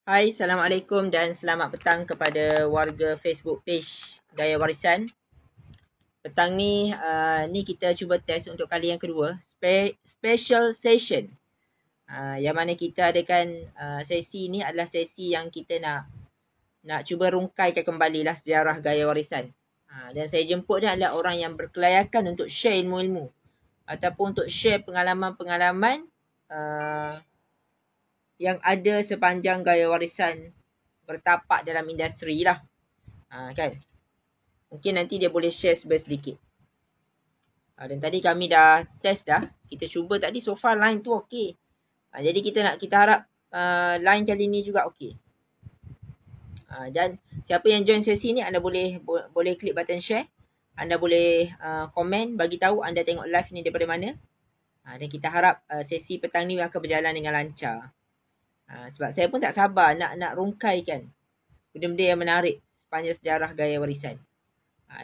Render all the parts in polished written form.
Hai, Assalamualaikum dan selamat petang kepada warga Facebook page Gaya Warisan. Petang ni kita cuba test untuk kali yang kedua, special session. Yang mana kita adakan sesi ni adalah sesi yang kita nak cuba rungkaikan kembali lah sejarah Gaya Warisan. Dan saya jemput ni adalah orang yang berkelayakan untuk share ilmu-ilmu ataupun untuk share pengalaman-pengalaman yang ada sepanjang Gaya Warisan bertapak dalam industri lah. Kan? Mungkin nanti dia boleh share sedikit. Dan tadi kami dah test dah. Kita cuba tadi so far line tu okey. Jadi kita harap line kali ni juga okey. Dan siapa yang join sesi ni, anda boleh klik button share. Anda boleh komen, bagi tahu anda tengok live ni daripada mana. Dan kita harap sesi petang ni akan berjalan dengan lancar. Sebab saya pun tak sabar nak rungkaikan benda-benda yang menarik sepanjang sejarah Gaya Warisan.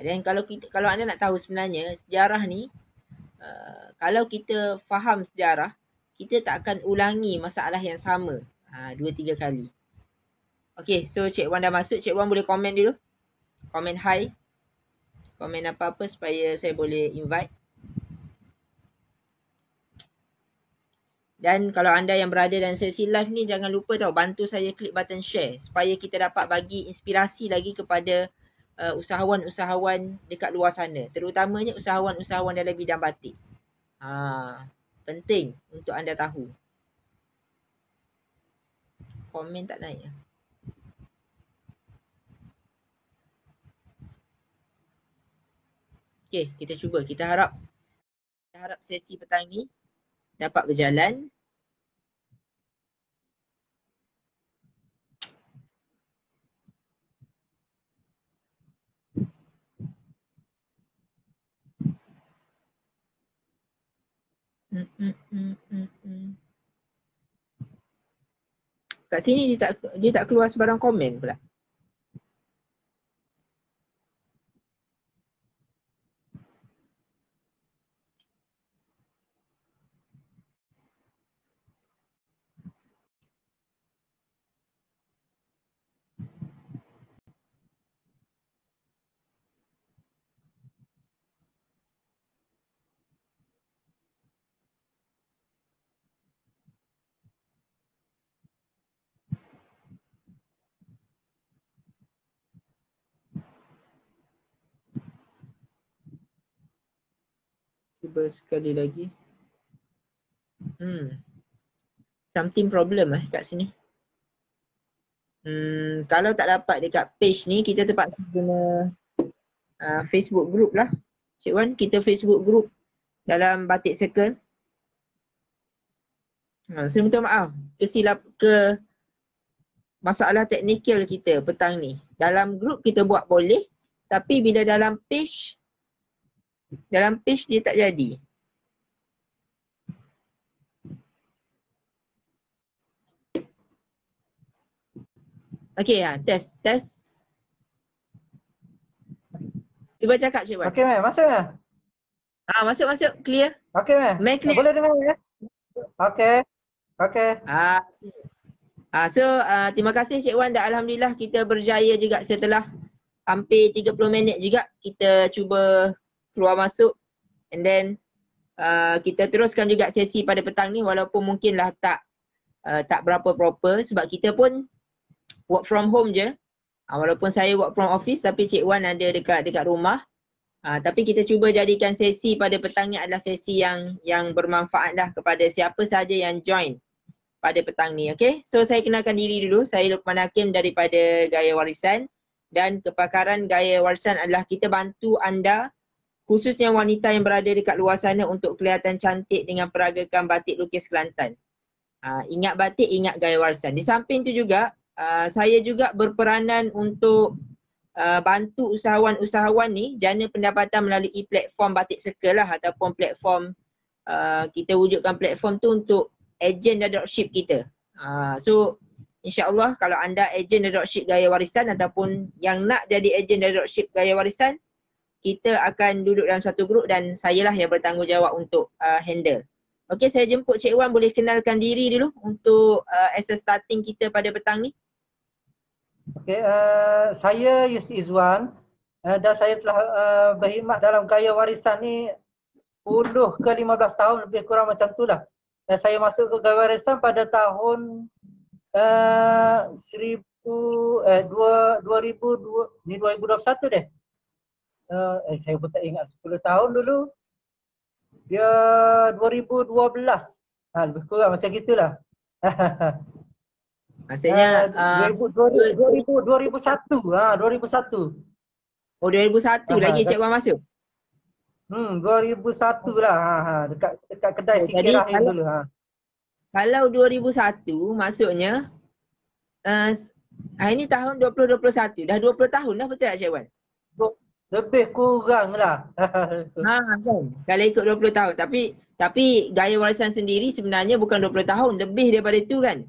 Dan kalau anda nak tahu sebenarnya sejarah ni, kalau kita faham sejarah, kita tak akan ulangi masalah yang sama 2-3 kali. Okay, so Cik Wan dah masuk. Cik Wan boleh komen dulu. Komen hi. Komen apa-apa supaya saya boleh invite. Dan kalau anda yang berada dalam sesi live ni, jangan lupa bantu saya klik button share supaya kita dapat bagi inspirasi lagi kepada usahawan-usahawan dekat luar sana. Terutamanya usahawan-usahawan dalam bidang batik. Penting untuk anda tahu. Komen tak naik. Okay, kita cuba. Kita harap sesi petang ni dapat berjalan. Kat sini dia tak keluar sebarang komen pula. Cuba sekali lagi. Something problem kat sini. Kalau tak dapat dekat page ni, kita terpaksa guna Facebook group lah. Cik Wan, kita Facebook group dalam Batik Circle. Saya minta maaf ke masalah teknikal kita petang ni. Dalam group kita buat boleh, tapi bila dalam page dia tak jadi. Okey, test. Cuba cakap Cik Wan. Okey, Mat. Masuk tak? Masuk. Clear. Okey, Mat. Clear. Boleh dengar ya? Okey. So, terima kasih Cik Wan. Dan Alhamdulillah kita berjaya juga setelah hampir 30 minit juga kita cuba keluar masuk. And then kita teruskan juga sesi pada petang ni walaupun mungkinlah tak berapa proper sebab kita pun work from home je. Walaupun saya work from office tapi Cik Wan ada dekat rumah. Tapi kita cuba jadikan sesi pada petang ni adalah sesi yang bermanfaat dah kepada siapa sahaja yang join pada petang ni. Okay, so saya kenalkan diri dulu. Saya Luqman Hakim daripada Gaya Warisan. Dan kepakaran Gaya Warisan adalah kita bantu anda, khususnya wanita yang berada dekat luar sana untuk kelihatan cantik dengan peragakan batik lukis Kelantan. Ingat batik, ingat Gaya Warisan. Di samping tu juga, saya juga berperanan untuk bantu usahawan-usahawan ni jana pendapatan melalui platform Batik Circle lah ataupun platform kita wujudkan platform tu untuk ejen dan dropship kita. So insyaAllah kalau anda ejen dan dropship Gaya Warisan ataupun yang nak jadi ejen dan dropship Gaya Warisan, kita akan duduk dalam satu grup dan sayalah yang bertanggungjawab untuk handle. Okey, saya jemput Cik Wan, boleh kenalkan diri dulu untuk as a starting kita pada petang ni. Okey, saya Yus Izwan dan saya telah berkhidmat dalam gaya warisan ni 10 ke 15 tahun lebih kurang macam tu lah. Dan saya masuk ke gaya warisan pada tahun 2021 deh. Saya pun tak ingat 10 tahun dulu. Dia 2012. Lebih kurang macam gitulah. Maksudnya 2001. 2001. oh 2001 lagi Cik Wan masuk. 2001 lah. Dekat kedai Oh, Sikit jadi Rahim dulu. kalau 2001 maksudnya ini tahun 2021. Dah 20 tahun dah, betul tak Cik Wan? Lebih kurang lah. Kan. Kalau ikut 20 tahun. Tapi gaya warisan sendiri sebenarnya bukan 20 tahun. Lebih daripada itu kan?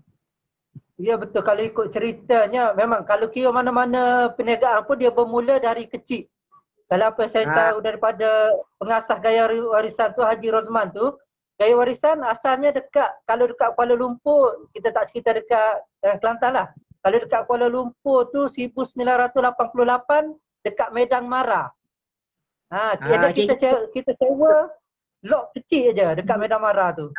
Ya betul, kalau ikut ceritanya memang kalau kira mana-mana perniagaan pun dia bermula dari kecil. Kalau apa saya tahu daripada pengasas gaya warisan tu Haji Rozman tu, gaya warisan asalnya kalau dekat Kuala Lumpur, kita tak cerita dekat Kelantan lah. Kalau dekat Kuala Lumpur tu 1988 dekat Medang Mara. Kita sewa lot kecil aja dekat Medang Mara tu.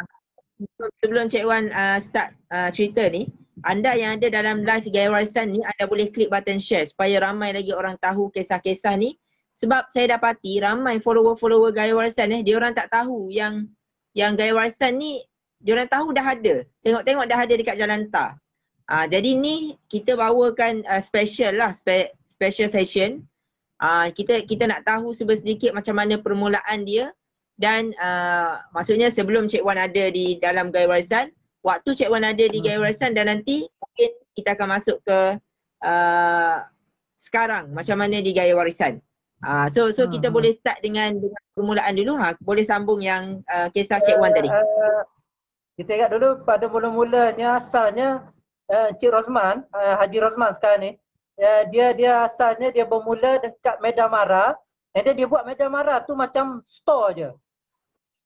Sebelum Cik Wan start cerita ni, anda yang ada dalam live gaya warisan ni, anda boleh klik button share supaya ramai lagi orang tahu kisah-kisah ni. Sebab saya dapati ramai follower-follower gaya warisan dia orang tak tahu yang gaya warisan ni, dia orang tahu dah ada. Tengok-tengok dah ada dekat Jalan Tar. Jadi ni kita bawakan special lah, special session. Kita nak tahu sedikit macam mana permulaan dia. Dan maksudnya sebelum Cik Wan ada di dalam gaya warisan, waktu Cik Wan ada di gaya warisan, dan nanti mungkin kita akan masuk ke sekarang macam mana di gaya warisan. So kita boleh start dengan permulaan dulu. Boleh sambung yang kisah Cik Wan tadi. Kita ingat dulu pada mula-mulanya asalnya Encik Rozman, Haji Rozman sekarang ni, dia asalnya dia bermula dekat Medan Mara. Dan dia buat Medan Mara tu macam store je.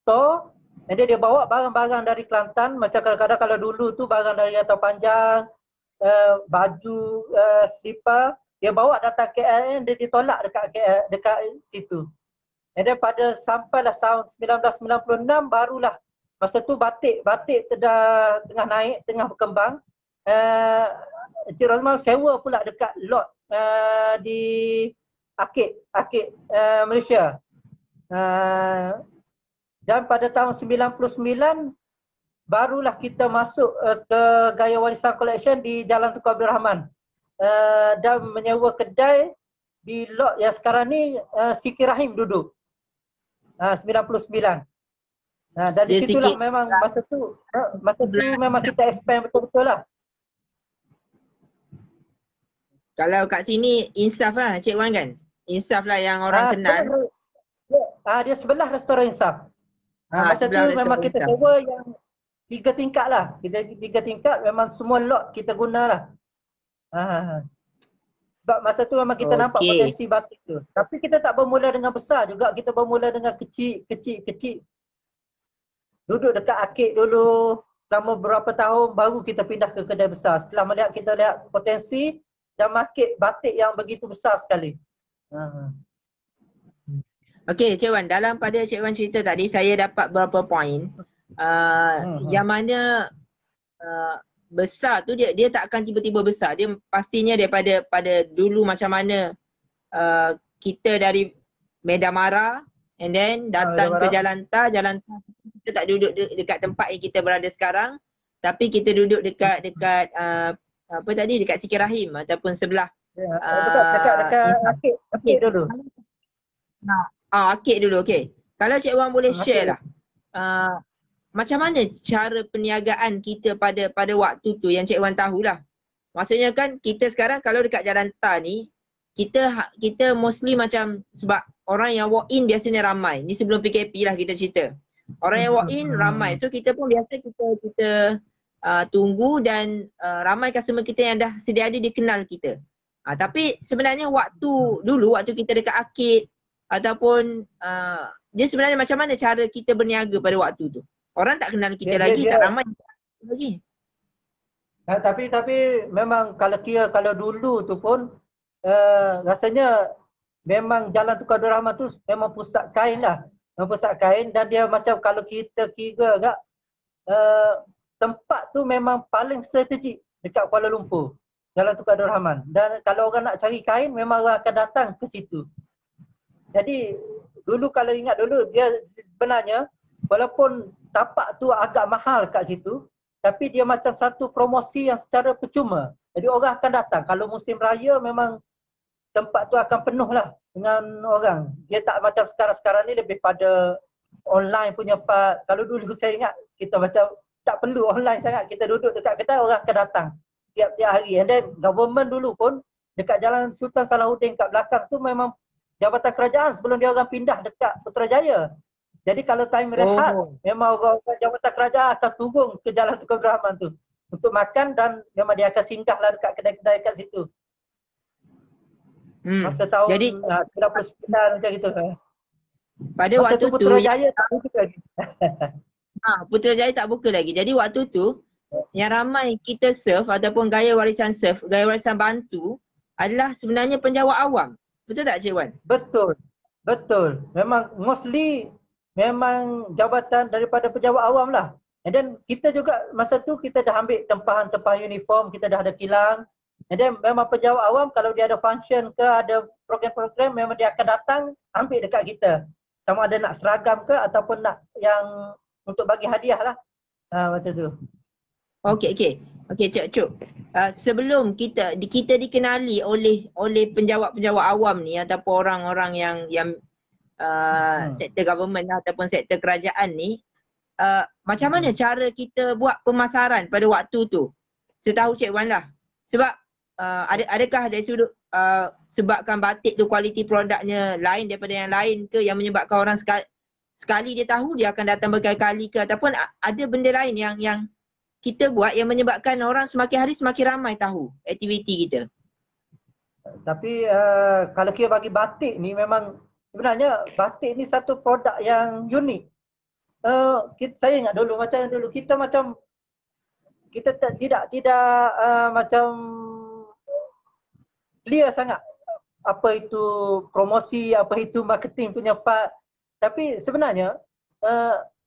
Store, dan dia bawa barang-barang dari Kelantan. Macam kadang-kadang kalau dulu tu barang dari Atau Panjang, baju, slipper, dia bawa datang KL, dia ditolak dekat situ. Dan pada sampailah tahun 1996 barulah masa tu batik tengah naik, tengah berkembang. Encik Rozman sewa pula dekat lot di Akid Malaysia. Dan pada tahun 99 barulah kita masuk ke Gaya Warisan Collection di Jalan Tunku Abdul Rahman. Dan menyewa kedai di lot yang sekarang ni Sikit Rahim duduk. 99. Dan di situlah memang masa tu memang kita expand betul-betul lah. Kalau kat sini Insaf lah Cik Wan kan? Insaf lah yang orang kenal. Dia sebelah restoran Insaf. Masa tu memang kita sewa yang 3 tingkat lah. Kita 3 tingkat memang semua lot kita guna lah. Sebab masa tu memang kita nampak potensi batik tu. Tapi kita tak bermula dengan besar juga. Kita bermula dengan kecil. Duduk dekat Akid dulu. Selama beberapa tahun baru kita pindah ke kedai besar. Setelah kita lihat potensi dan market batik yang begitu besar sekali. Okey Cik Wan, dalam pada Cik Wan cerita tadi saya dapat beberapa poin. Yang mana besar tu dia tak akan tiba-tiba besar. Dia pastinya pada dulu macam mana kita dari Medan Mara and then datang ke Jalan Tar kita tak duduk dekat tempat yang kita berada sekarang, tapi kita duduk dekat apa tadi, dekat Sikit Rahim ataupun sebelah dekat Akid dulu. Akid dulu. Okey. Kalau Cik Wan boleh share lah macam mana cara perniagaan kita pada waktu tu yang Cik Wan tahulah. Maksudnya kan kita sekarang kalau dekat Jalan Tar ni kita mostly macam, sebab orang yang walk in biasanya ramai. Ni sebelum PKP lah kita cerita. Orang yang walk in ramai. So kita pun biasa kita tunggu dan ramai customer kita yang dah sedia ada dia kenal kita. Tapi sebenarnya waktu kita dekat Akid ataupun dia sebenarnya macam mana cara kita berniaga pada waktu tu? Orang tak kenal kita lagi, tak ramai lagi. Tapi memang kalau kira kalau dulu tu pun rasanya memang Jalan Tukar Abdul Rahman tu memang pusat kain lah. Memang pusat kain dan dia macam kalau kita kira agak uh, tempat tu memang paling strategik dekat Kuala Lumpur. Jalan Tukar Abdul Rahman. Dan kalau orang nak cari kain memang orang akan datang ke situ. Jadi dulu kalau ingat dulu dia sebenarnya walaupun tapak tu agak mahal kat situ tapi dia macam satu promosi yang secara percuma. Jadi orang akan datang. Kalau musim raya memang tempat tu akan penuh lah dengan orang. Dia tak macam sekarang-sekarang ni lebih pada online punya part. Kalau dulu saya ingat kita macam tak perlu online sangat. Kita duduk dekat kedai orang akan datang tiap-tiap hari. And then government dulu pun dekat Jalan Sultan Salahuddin kat belakang tu memang jabatan kerajaan sebelum dia orang pindah dekat Putrajaya. Jadi kalau time rehat, memang orang-orang jabatan kerajaan akan turun ke Jalan Tukar Abdul Rahman tu untuk makan dan memang dia akan singgah lah dekat kedai-kedai kat situ. Masa tahun Jadi 99 macam gitu. pada Masa waktu tu tu Putrajaya tak buka lagi. Putrajaya tak buka lagi. Jadi waktu tu yang ramai kita surf ataupun gaya warisan surf, gaya warisan Bantu adalah sebenarnya penjawat awam. Betul tak Cik Wan? Betul. Betul. Memang mostly memang jabatan daripada pejabat awam lah. And then kita juga masa tu kita dah ambil tempahan-tempahan uniform, kita dah ada kilang. And then memang pejabat awam kalau dia ada function ke, ada program-program memang dia akan datang ambil dekat kita. Sama ada nak seragam ke ataupun nak yang untuk bagi hadiah lah. Macam tu. Okey. Okey Cik. Sebelum kita dikenali oleh penjawat-penjawat awam ni ataupun orang-orang yang sektor government ataupun sektor kerajaan ni, macam mana cara kita buat pemasaran pada waktu tu? Setahu Cik Wan lah. Sebab adakah dari sudut sebabkan batik tu kualiti produknya lain daripada yang lain ke yang menyebabkan orang sekali dia tahu dia akan datang berkali-kali ke, ataupun ada benda lain yang kita buat yang menyebabkan orang semakin hari semakin ramai tahu aktiviti kita? Tapi kalau kira bagi batik ni memang sebenarnya batik ni satu produk yang unik. Saya ingat dulu kita macam kita tidak macam clear sangat apa itu promosi, apa itu marketing punya part. Tapi sebenarnya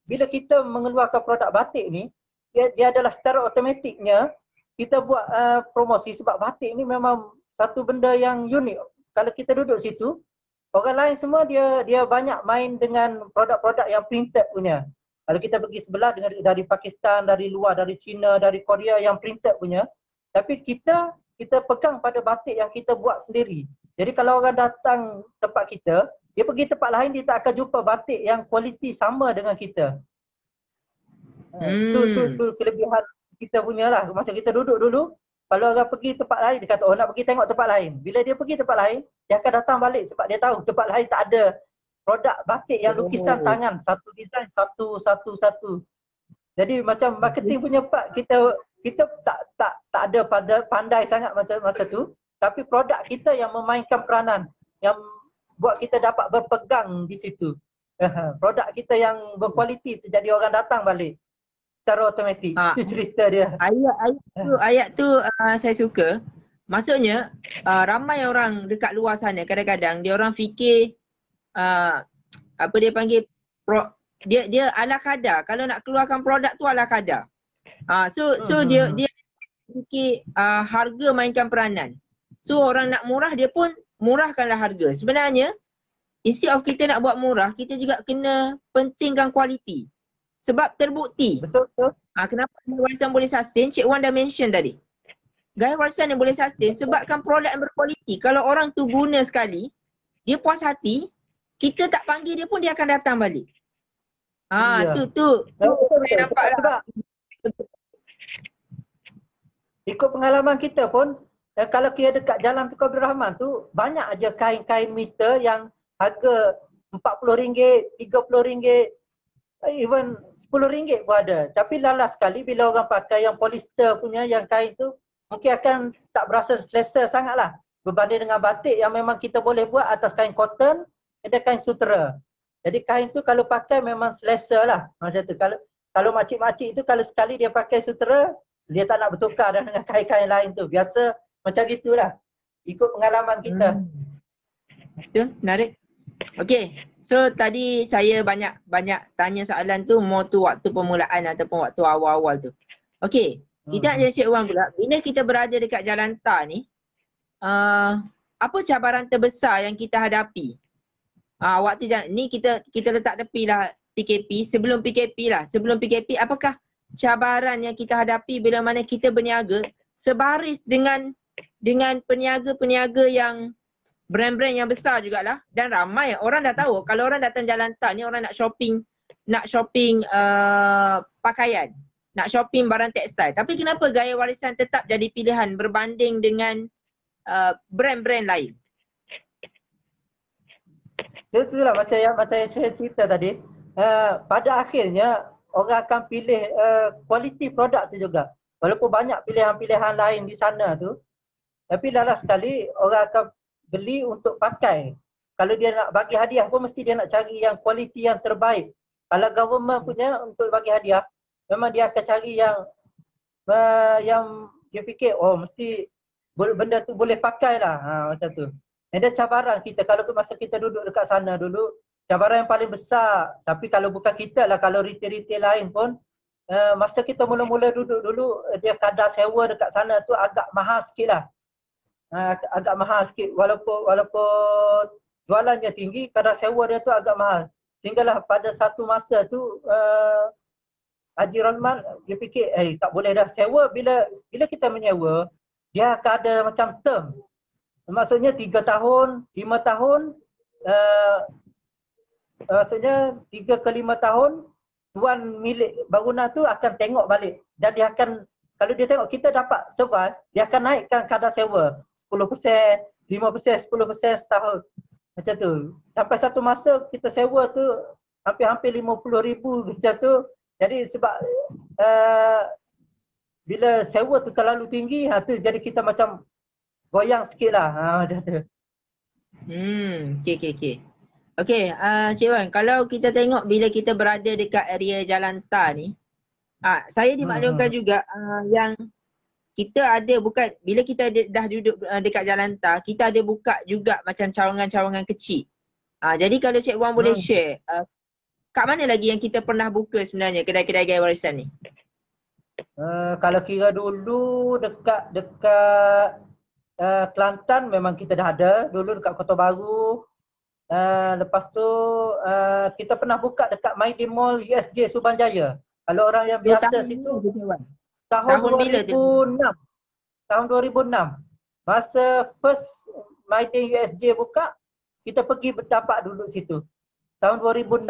bila kita mengeluarkan produk batik ni, dia adalah secara automatiknya kita buat promosi sebab batik ni memang satu benda yang unik. Kalau kita duduk situ, orang lain semua dia banyak main dengan produk-produk yang printed punya. Kalau kita pergi sebelah dari Pakistan, dari luar, dari China, dari Korea yang printed punya. Tapi kita pegang pada batik yang kita buat sendiri. Jadi kalau orang datang tempat kita, dia pergi tempat lain dia tak akan jumpa batik yang kualiti sama dengan kita. Tu kelebihan kita punya lah. Macam kita duduk dulu, kalau orang pergi tempat lain, dia kata, nak pergi tengok tempat lain. Bila dia pergi tempat lain, dia akan datang balik sebab dia tahu tempat lain tak ada produk batik yang lukisan tangan, satu design, satu. Jadi macam marketing punya part, kita tak ada pandai sangat macam masa tu. Tapi produk kita yang memainkan peranan, yang buat kita dapat berpegang di situ. Produk kita yang berkualiti tu jadi orang datang balik secara automatik. Itu cerita dia. Ayat tu saya suka. Maksudnya ramai orang dekat luar sana kadang-kadang dia orang fikir apa dia panggil dia ala kadar. Kalau nak keluarkan produk tu ala kadar. So dia fikir harga mainkan peranan. So orang nak murah dia pun murahkanlah harga. Sebenarnya instead of kita nak buat murah, kita juga kena pentingkan kualiti. Sebab terbukti. Betul. Kenapa gaya warisan boleh sustain? Cik Wan dah mention tadi. Gaya warisan yang boleh sustain sebabkan produk yang berkualiti. Kalau orang tu guna sekali, dia puas hati, kita tak panggil dia pun dia akan datang balik. Tu saya nampak lah. Ikut pengalaman kita pun, kalau kita dekat Jalan Tukar Abdul Rahman tu, banyak aja kain-kain meter yang harga RM40, RM30, even RM10 pun ada. Tapi lalas sekali bila orang pakai yang polyester punya, yang kain tu, mungkin akan tak berasa selesa sangat lah. Berbanding dengan batik yang memang kita boleh buat atas kain cotton, ada kain sutera. Jadi kain tu kalau pakai memang selesa lah. Macam tu. Kalau makcik-makcik tu kalau sekali dia pakai sutera, dia tak nak bertukar dengan kain-kain lain tu. Biasa macam gitulah. Ikut pengalaman kita. Betul, menarik. Okey. So tadi saya banyak tanya soalan tu more tu waktu permulaan ataupun waktu awal-awal tu. Okey. Kita nak jadi Cik Wan pula. Bila kita berada dekat jalan tar ni, apa cabaran terbesar yang kita hadapi? Waktu ni kita letak tepi lah PKP. Sebelum PKP, apakah cabaran yang kita hadapi bila mana kita berniaga sebaris dengan peniaga-peniaga yang brand-brand yang besar jugalah, dan ramai orang dah tahu kalau orang datang jalan tar ni, orang nak shopping pakaian, nak shopping barang tekstil. Tapi kenapa gaya warisan tetap jadi pilihan berbanding dengan brand-brand lain? Itulah macam yang saya cerita tadi. Pada akhirnya orang akan pilih kualiti produk tu juga. Walaupun banyak pilihan-pilihan lain di sana tu, tapi last sekali orang akan beli untuk pakai. Kalau dia nak bagi hadiah pun mesti dia nak cari yang kualiti yang terbaik. Kalau government punya untuk bagi hadiah, memang dia akan cari yang dia fikir mesti benda tu boleh pakai lah. Macam tu. Ada cabaran kita kalau masa kita duduk dekat sana dulu, cabaran yang paling besar. Tapi kalau bukan kita lah, kalau retail-retail lain pun, masa kita mula-mula duduk dulu, dia kadar sewa dekat sana tu agak mahal sikit lah. Agak mahal sikit, walaupun jualannya tinggi, kadar sewa dia tu agak mahal. Sehinggalah pada satu masa tu Haji Rosman dia fikir tak boleh dah sewa. Bila kita menyewa, dia akan ada macam term. Maksudnya 3 tahun, 5 tahun, maksudnya 3 ke 5 tahun tuan milik bangunan tu akan tengok balik, dan dia akan, kalau dia tengok kita dapat survive, dia akan naikkan kadar sewa 10%, 5%, 10% setahun. Macam tu. Sampai satu masa kita sewa tu hampir 50,000 macam tu. Jadi sebab bila sewa tu terlalu tinggi, tu jadi kita macam goyang sikit lah. Macam tu. Okay, Cik Wan, kalau kita tengok bila kita berada dekat area jalan tar ni, saya dimaklumkan juga yang kita ada bila kita dah duduk dekat jalan tar, kita ada buka juga macam cawangan-cawangan kecil. Jadi kalau Cik Wan boleh share, kat mana lagi yang kita pernah buka sebenarnya kedai-kedai gaya warisan ni? Kalau kira dulu dekat Kelantan memang kita dah ada. Dulu dekat Kota Baru. Lepas tu kita pernah buka dekat Maidin Mall USJ Subanjaya. Kalau orang yang biasa situ, tahun 2006. Tahun 2006. Masa first Maidin USJ buka, kita pergi bertapak duduk situ. Tahun 2006.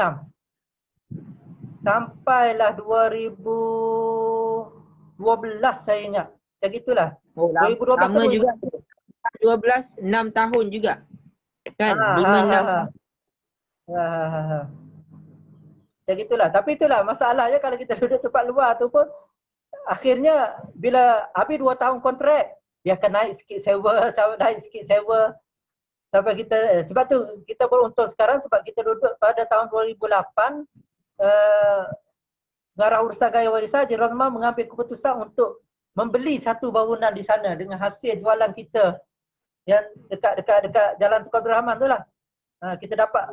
Sampailah 2012 saya ingat. Macam itulah. 2012 lama juga. 12, 6 tahun juga. Kan? 5, 6. Macam itulah. Tapi itulah masalahnya kalau kita duduk tempat luar tu pun, akhirnya bila habis 2 tahun kontrak, dia akan naik sikit sewa, sampai kita, sebab tu kita beruntung sekarang sebab kita duduk pada tahun 2008, Pengarah Urusan Gaya Warisan Haji Rosman mengambil keputusan untuk membeli satu bangunan di sana dengan hasil jualan kita yang dekat Jalan Tukar Abdul Rahman tu lah. Kita dapat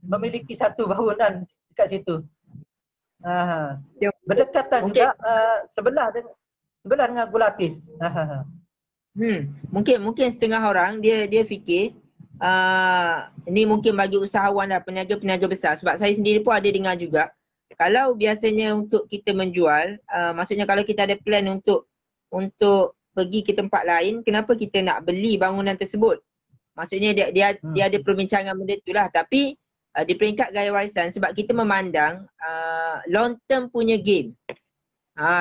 memiliki satu bangunan dekat situ. Berdekatan juga, sebelah dengan Gulatis. Mungkin setengah orang dia fikir ini mungkin bagi usahawan lah, peniaga-peniaga besar. Sebab saya sendiri pun ada dengar juga, kalau biasanya untuk kita menjual, maksudnya kalau kita ada plan untuk pergi ke tempat lain, kenapa kita nak beli bangunan tersebut? Maksudnya dia ada perbincangan benda tu lah. Tapi di peringkat gaya warisan, sebab kita memandang long term punya game.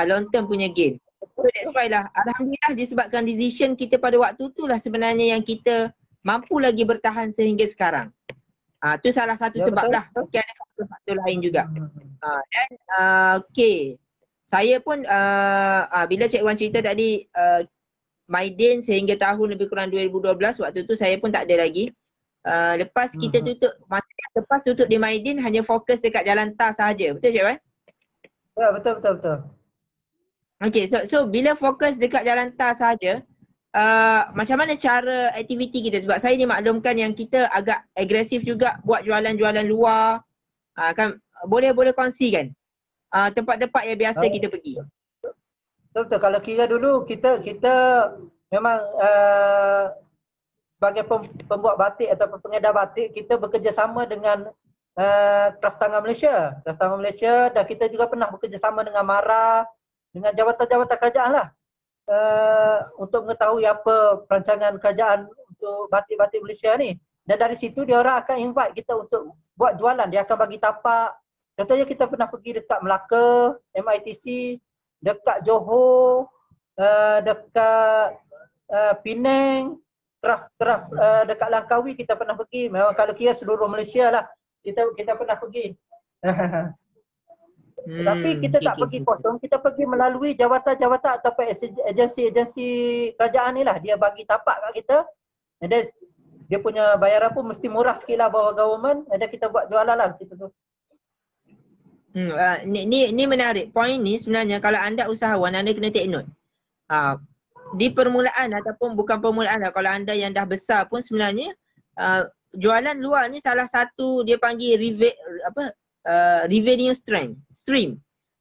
Long term punya game. So that's why lah, alhamdulillah disebabkan decision kita pada waktu tu lah sebenarnya yang kita mampu lagi bertahan sehingga sekarang. Tu salah satu sebab betul lah. Mungkin ada faktor-faktor lain juga. Dan okay. Saya pun bila Cik Wan cerita tadi Maidin sehingga tahun lebih kurang 2012, waktu tu saya pun tak ada lagi. Lepas kita tutup, masa lepas tutup di Maidin hanya fokus dekat jalan tar sahaja. Betul Cik Wan? Ya, betul. Okay, so bila fokus dekat jalan tar saja, macam mana cara aktiviti kita? Sebab saya dimaklumkan yang kita agak agresif juga buat jualan-jualan luar. Kan boleh kongsi kan tempat-tempat yang biasa Ah, kita pergi. betul. Kalau kira dulu kita memang sebagai pembuat batik atau pengedar batik, kita bekerjasama dengan Kraft Tangan Malaysia. Kraft Tangan Malaysia, dan kita juga pernah bekerjasama dengan MARA, dengan jawatan-jawatan kerajaan lah. Untuk mengetahui apa perancangan kerajaan untuk batik-batik Malaysia ni. Dan dari situ dia orang akan invite kita untuk buat jualan. Dia akan bagi tapak. Contohnya kita pernah pergi dekat Melaka, MITC, dekat Johor, dekat Penang, Kraft dekat Langkawi kita pernah pergi. Memang kalau kira seluruh Malaysia lah kita pernah pergi. Tapi kita tak pergi kosong, kita pergi melalui jawatan-jawatan ataupun agensi-agensi kerajaan ni lah. Dia bagi tapak kat kita, and then dia punya bayaran pun mesti murah sikit lah bawah government, and then kita buat jualan lah kita tu. Ni menarik. Poin ni sebenarnya kalau anda usahawan, anda kena take note. Di permulaan ataupun bukan permulaan lah, kalau anda yang dah besar pun sebenarnya jualan luar ni salah satu dia panggil revenue stream.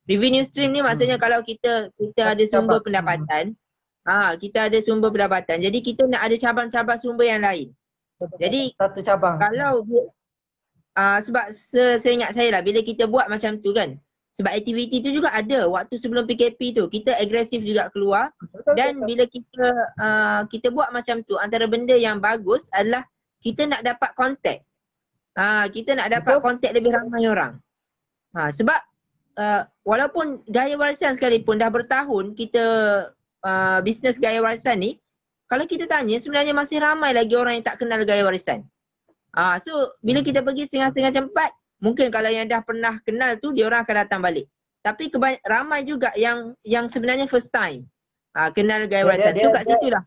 Revenue stream ni maksudnya kalau kita ada sumber pendapatan, kita ada sumber pendapatan. Jadi kita nak ada cabang-cabang sumber yang lain. Jadi satu cabang. Kalau sebab seingat saya lah, bila kita buat macam tu kan, sebab aktiviti tu juga ada waktu sebelum PKP tu, kita agresif juga keluar. Dan bila kita buat macam tu, antara benda yang bagus adalah kita nak dapat kontak. Kita nak dapat kontak lebih ramai orang. Sebab walaupun gaya warisan sekalipun dah bertahun kita bisnes gaya warisan ni, kalau kita tanya sebenarnya masih ramai lagi orang yang tak kenal gaya warisan. So bila kita pergi setengah-setengah cepat, mungkin kalau yang dah pernah kenal tu, dia orang akan datang balik. Tapi ramai juga yang sebenarnya first time kenal gaya warisan. So kat situ lah.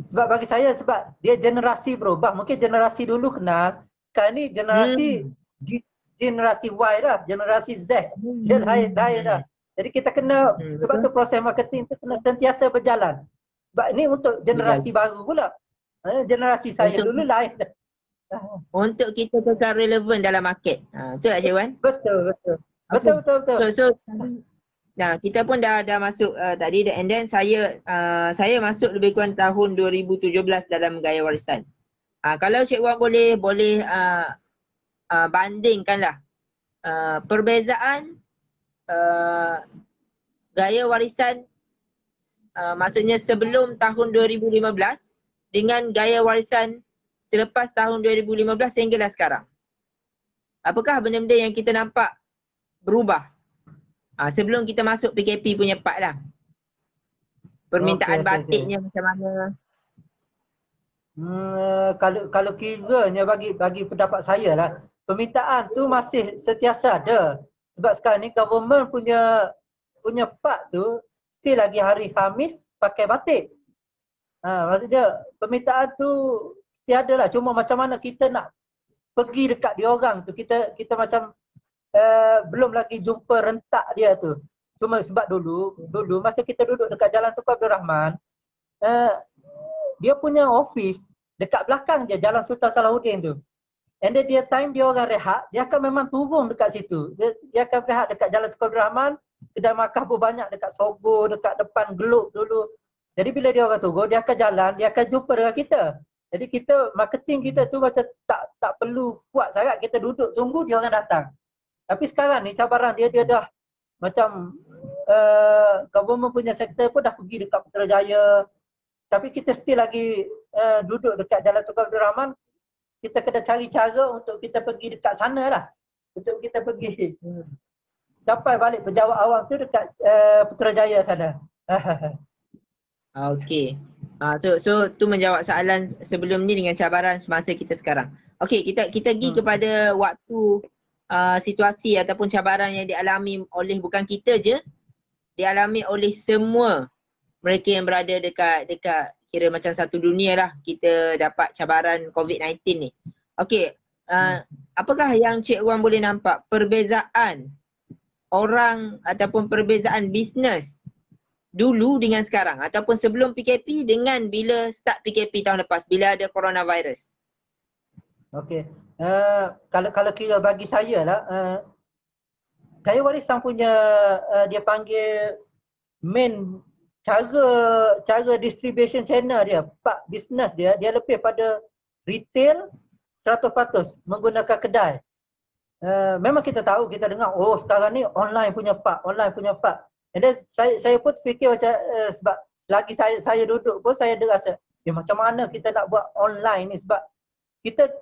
Sebab bagi saya, sebab dia generasi berubah. Mungkin generasi dulu kenal, sekarang ni generasi Y dah, generasi Z. Dia lain dah. Jadi kita kena, sebab tu proses marketing tu kena sentiasa berjalan. Sebab ni untuk generasi baru pula. Generasi saya dulu lain dah. Untuk kita kekal relevan dalam market. Betul tak Cik Wan? Betul. So kita pun dah masuk tadi, and then saya masuk lebih kurang tahun 2017 dalam gaya warisan. Kalau Cik Wan boleh bandingkanlah perbezaan gaya warisan maksudnya sebelum tahun 2015 dengan gaya warisan selepas tahun 2015 sehinggalah sekarang. Apakah benda-benda yang kita nampak berubah sebelum kita masuk PKP punya part lah? Permintaan batiknya macam mana? Kalau kiranya bagi pendapat saya lah, permintaan tu masih sentiasa ada. Sebab sekarang ni government punya part tu still lagi hari Khamis pakai batik. Maksudnya permintaan tu tiada lah. Cuma macam mana kita nak pergi dekat dia orang tu, kita macam belum lagi jumpa rentak dia tu. Cuma sebab dulu masa kita duduk dekat Jalan Tunku Abdul Rahman, dia punya office dekat belakang je Jalan Sultan Salahuddin tu. And then dia orang rehat, dia akan memang turun dekat situ. Dia akan rehat dekat Jalan Tunku Abdul Rahman. Kedai makan pun banyak dekat Sogo, dekat depan Globe dulu. Jadi bila dia orang turun, dia akan jalan, dia akan jumpa dengan kita. Jadi kita, marketing kita tu macam tak perlu kuat sangat, kita duduk tunggu dia orang datang. Tapi sekarang ni cabaran dia dah macam government punya sektor pun dah pergi dekat Putrajaya. Tapi kita still lagi duduk dekat Jalan Tunku Abdul Rahman. Kita kena cari cara untuk kita pergi dekat sana lah. Untuk kita pergi sampai balik Pejabat Awam tu dekat Putrajaya sana. Okey. So tu menjawab soalan sebelum ni dengan cabaran semasa kita sekarang. Okey, kita pergi kepada waktu situasi ataupun cabaran yang dialami oleh bukan kita je, dialami oleh semua mereka yang berada dekat kira macam satu dunia lah, kita dapat cabaran COVID-19 ni. Okey, apakah yang Cik Wan boleh nampak perbezaan orang ataupun perbezaan bisnes dulu dengan sekarang ataupun sebelum PKP dengan bila start PKP tahun lepas bila ada coronavirus? Okey. Kalau kira bagi saya lah, gaya warisan punya dia panggil main cara distribution channel dia, part business dia lebih pada retail 100% menggunakan kedai. Memang kita tahu, kita dengar, oh sekarang ni online punya part. And then saya pun fikir macam sebab selagi saya duduk pun saya ada rasa, macam mana kita nak buat online ni, sebab kita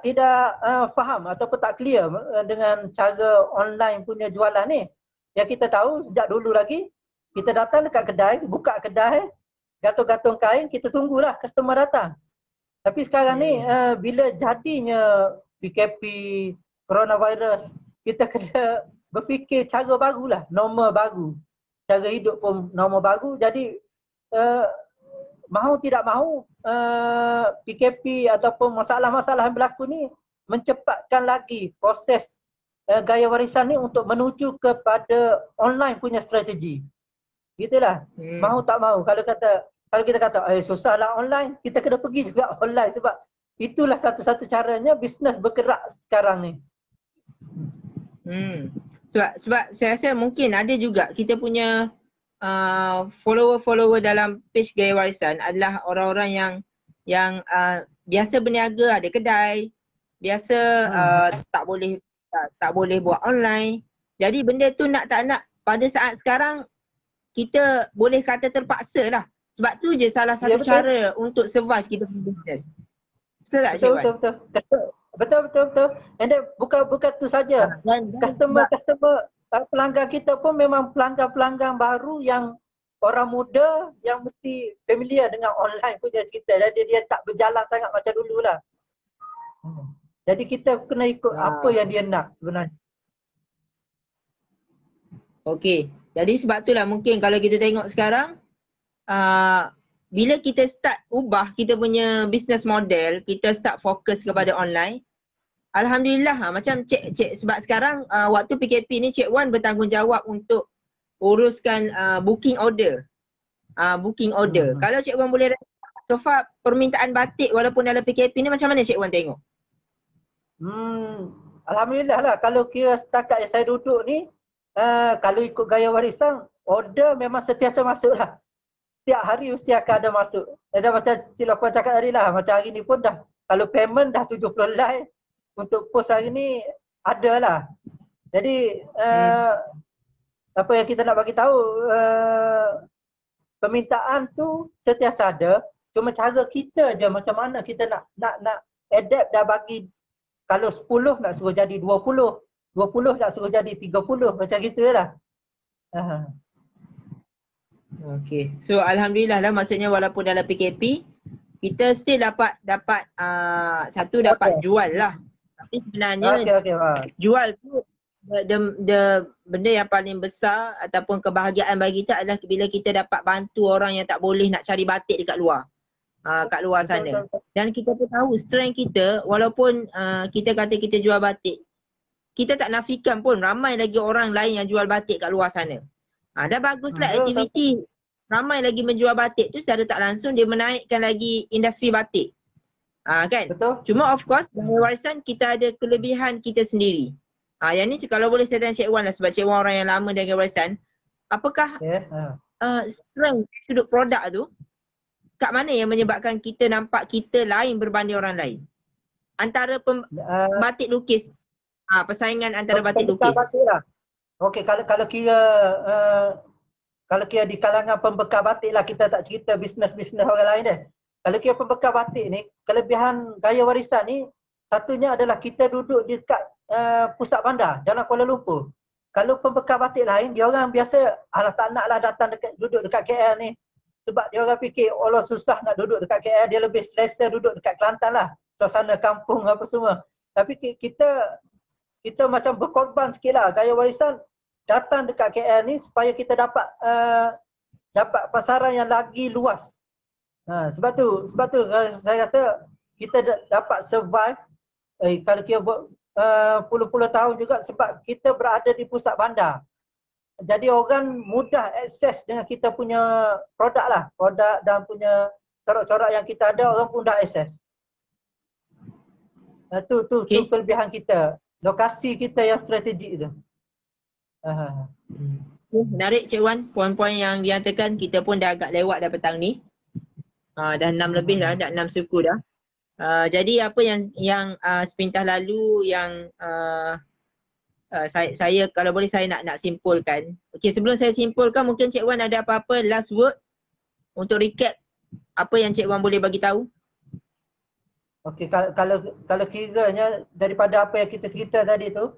tidak faham ataupun tak clear dengan cara online punya jualan ni. Yang kita tahu sejak dulu lagi, kita datang dekat kedai, buka kedai, gantung-gantung kain, kita tunggulah customer datang. Tapi sekarang ni bila jadinya PKP, coronavirus, kita kena berfikir cara barulah, normal baru. Cara hidup pun normal baru. Jadi mahu tidak mahu PKP ataupun masalah-masalah yang berlaku ni mencepatkan lagi proses gaya warisan ni untuk menuju kepada online punya strategi. Gitulah. Mahu tak mahu. Kalau kita kata susahlah online, kita kena pergi juga online sebab itulah satu-satu caranya bisnes bergerak sekarang ni. Sebab saya rasa mungkin ada juga kita punya follower dalam page gaya warisan adalah orang-orang yang biasa berniaga, ada kedai, biasa tak boleh buat online. Jadi benda tu nak tak nak pada saat sekarang kita boleh kata terpaksa lah. Sebab tu je salah satu cara untuk survive kita punya business. Betul tak Cik Wan? Betul. And then bukan tu saja. Customer pelanggan kita pun memang pelanggan baru yang orang muda yang mesti familiar dengan online punya cerita. Jadi dia tak berjalan sangat macam dululah. Jadi kita kena ikut apa yang dia nak sebenarnya. Okey. Jadi sebab itulah mungkin kalau kita tengok sekarang bila kita start ubah kita punya business model, kita start fokus kepada online. Alhamdulillah macam cik sebab sekarang waktu PKP ni Cik Wan bertanggungjawab untuk uruskan booking order. Kalau Cik Wan boleh so far permintaan batik walaupun dalam PKP ni macam mana Cik Wan tengok? Alhamdulillah lah, kalau kira setakat yang saya duduk ni kalau ikut gaya warisan, order memang sentiasa masuk lah. Setiap hari mesti akan ada masuk. Dah macam Cik Lokwan cakap tadi lah, macam hari ni pun dah, kalau payment dah 70 live, untuk post hari ni ada lah. Jadi apa yang kita nak bagi tahu, permintaan tu sentiasa ada. Cuma cara kita je macam mana kita nak adapt dah bagi. Kalau 10 nak suruh jadi 20, 20 nak suruh jadi 30, macam gitu lah. Okay. So alhamdulillah lah, maksudnya walaupun dalam PKP kita still dapat satu dapat jual lah. Tapi sebenarnya jual tu the benda yang paling besar ataupun kebahagiaan bagi kita adalah bila kita dapat bantu orang yang tak boleh nak cari batik dekat luar. Kat luar sana. Dan kita pun tahu strength kita, walaupun kita kata kita jual batik, kita tak nafikan pun ramai lagi orang lain yang jual batik kat luar sana. Dah baguslah aktiviti ramai lagi menjual batik tu, secara tak langsung dia menaikkan lagi industri batik. Kan? Betul. Cuma of course dalam warisan kita ada kelebihan kita sendiri. Yang ni kalau boleh saya tanya Cik Wan lah, sebab Cik Wan orang yang lama dalam warisan, apakah strength sudut produk tu kat mana yang menyebabkan kita nampak kita lain berbanding orang lain? Antara batik lukis, persaingan antara batik lukis. Batik lah. Okey, kalau kira di kalangan pembekal batik lah, kita tak cerita bisnes-bisnes orang lain dah. Kalau kira pembekal batik ni, kelebihan gaya warisan ni, satunya adalah kita duduk di dekat pusat bandar, Jalan Kuala Lumpur. Kalau pembekal batik lain, dia orang biasa, tak naklah datang duduk dekat KL ni. Sebab dia orang fikir, Allah susah nak duduk dekat KL, dia lebih selesa duduk dekat Kelantan lah. Suasana kampung apa semua. Tapi kita macam berkorban sikit lah. Gaya warisan datang dekat KL ni supaya kita dapat pasaran yang lagi luas. Sebab tu saya rasa kita dapat survive. Kalau kita buat puluh-puluh tahun juga sebab kita berada di pusat bandar. Jadi orang mudah akses dengan kita punya produk lah. Produk dan punya corak-corak yang kita ada, orang pun dah akses. Tu kelebihan kita. Lokasi kita yang strategik tu. Menarik Cik Wan, poin-poin yang dinyatakan. Kita pun dah agak lewat dah petang ni. Dah 6 lebih dah, dah 6 suku dah. Jadi apa yang sepintas lalu yang saya kalau boleh saya nak simpulkan. Okey, sebelum saya simpulkan, mungkin Cik Wan ada apa-apa last word untuk recap apa yang Cik Wan boleh bagi tahu? Okey, kalau kiranya daripada apa yang kita cerita tadi tu,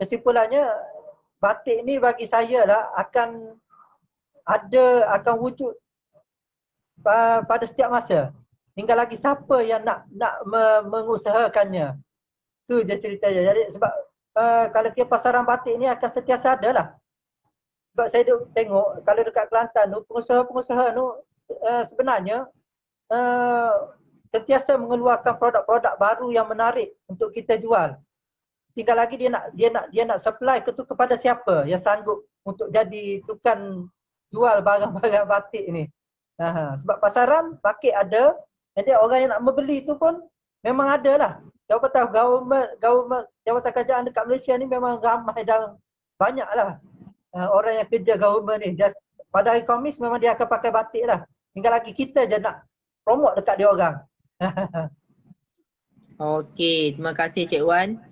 kesimpulannya batik ni bagi saya lah akan wujud pada setiap masa. Tinggal lagi siapa yang nak mengusahakannya. Tu je ceritanya. Jadi sebab kalau kira pasaran batik ni akan sentiasa ada lah. Sebab saya tengok kalau dekat Kelantan tu, pengusaha-pengusaha tu sebenarnya sentiasa mengeluarkan produk-produk baru yang menarik untuk kita jual. Tinggal lagi dia nak supply kepada siapa yang sanggup untuk jadi tukang jual barang-barang batik ni. Sebab pasaran batik ada, jadi orang yang nak membeli tu pun memang ada lah. Jabatan kerajaan dekat Malaysia ni memang ramai dan banyak lah orang yang kerja government ni. Pada hari Khamis memang dia akan pakai batik lah. Tinggal lagi kita je nak promote dekat dia orang. Okey, terima kasih Cik Wan.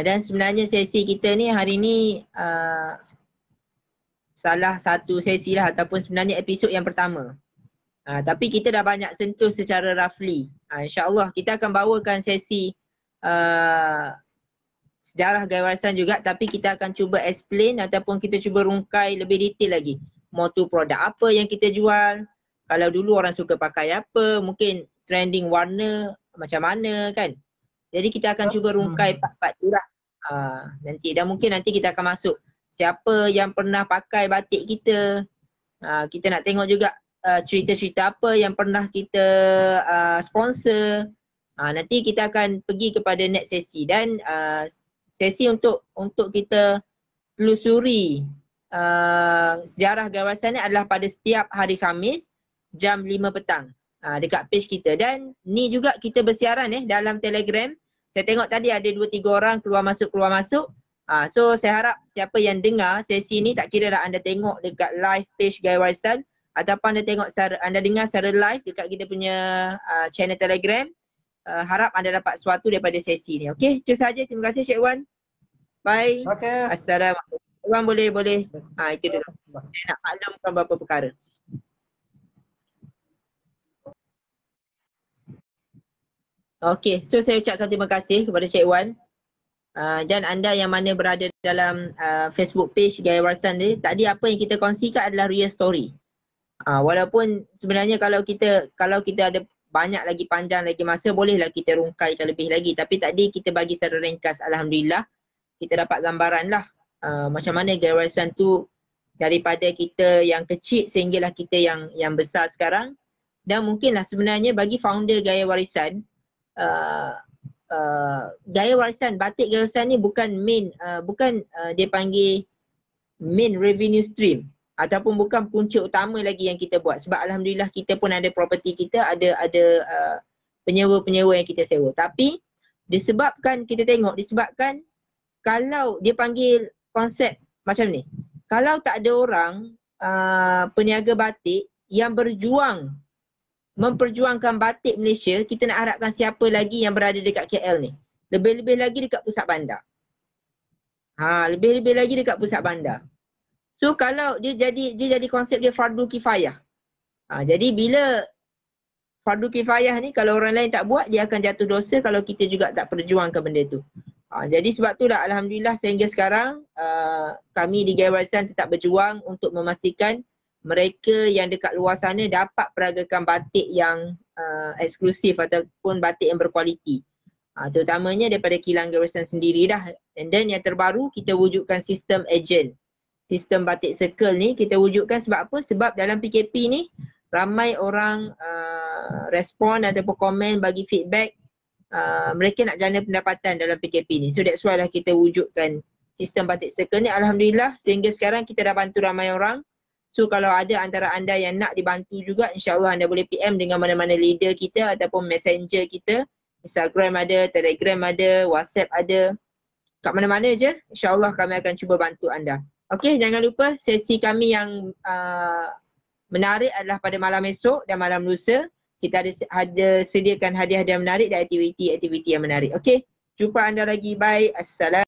Dan sebenarnya sesi kita ni hari ni salah satu sesi lah ataupun sebenarnya episod yang pertama. Tapi kita dah banyak sentuh secara roughly. InsyaAllah kita akan bawakan sesi sejarah gaya warisan juga, tapi kita akan cuba explain ataupun kita cuba rungkai lebih detail lagi. Motu produk apa yang kita jual, kalau dulu orang suka pakai apa, mungkin trending warna macam mana kan. Jadi kita akan cuba rungkai part-part tu lah nanti. Dan mungkin nanti kita akan masuk siapa yang pernah pakai batik kita. Kita nak tengok juga cerita-cerita apa yang pernah kita sponsor. Nanti kita akan pergi kepada next sesi dan sesi untuk kita telusuri sejarah gaya warisan ni adalah pada setiap hari Khamis jam 5 petang dekat page kita. Dan ni juga kita bersiaran dalam Telegram. Saya tengok tadi ada 2-3 orang keluar masuk. So saya harap siapa yang dengar sesi ni, tak kira lah anda tengok dekat live page Gaya Warisan ataupun anda dengar secara live dekat kita punya channel Telegram, harap anda dapat sesuatu daripada sesi ni. Okey, itu saja. Terima kasih Cik Wan. Bye. Okey. Assalamualaikum. Cik Wan boleh. Itu dulu. Saya nak maklumkan beberapa perkara. Okey, so saya ucapkan terima kasih kepada Cik Wan dan anda yang mana berada dalam Facebook page Gaya Warisan ni. Tadi apa yang kita kongsikan adalah real story. Walaupun sebenarnya kalau kita ada banyak lagi, panjang lagi masa, bolehlah kita rungkaikan lebih lagi. Tapi tadi kita bagi secara ringkas, alhamdulillah kita dapat gambaran lah macam mana Gaya Warisan tu daripada kita yang kecil sehinggalah kita yang besar sekarang. Dan mungkinlah sebenarnya bagi founder Gaya Warisan, gaya warisan, batik gaya warisan ni bukan dia panggil main revenue stream ataupun bukan punca utama lagi yang kita buat. Sebab alhamdulillah kita pun ada property kita, ada penyewa-penyewa yang kita sewa. Tapi disebabkan kalau dia panggil konsep macam ni, kalau tak ada orang peniaga batik yang berjuang memperjuangkan batik Malaysia, kita nak harapkan siapa lagi yang berada dekat KL ni. Lebih-lebih lagi dekat pusat bandar. Lebih-lebih lagi dekat pusat bandar. So kalau dia jadi konsep dia fardu kifayah. Jadi bila fardu kifayah ni, kalau orang lain tak buat, dia akan jatuh dosa kalau kita juga tak perjuangkan benda tu. Jadi sebab tu lah alhamdulillah sehingga sekarang kami di Gaya Warisan tetap berjuang untuk memastikan mereka yang dekat luar sana dapat peragakan batik yang eksklusif ataupun batik yang berkualiti. Terutamanya daripada kilang Gaya Warisan sendiri dah. And then yang terbaru, kita wujudkan sistem agent. Sistem batik circle ni kita wujudkan sebab apa? Sebab dalam PKP ni ramai orang respon ataupun komen bagi feedback mereka nak jana pendapatan dalam PKP ni. So that's why lah kita wujudkan sistem batik circle ni. Alhamdulillah sehingga sekarang kita dah bantu ramai orang. So kalau ada antara anda yang nak dibantu juga, insyaAllah anda boleh PM dengan mana-mana leader kita ataupun messenger kita. Instagram ada, Telegram ada, WhatsApp ada. Kat mana-mana je, insyaAllah kami akan cuba bantu anda. Okay, jangan lupa sesi kami yang menarik adalah pada malam esok dan malam lusa. Kita ada sediakan hadiah-hadiah menarik dan aktiviti-aktiviti yang menarik. Okay, jumpa anda lagi. Bye. Assalamualaikum.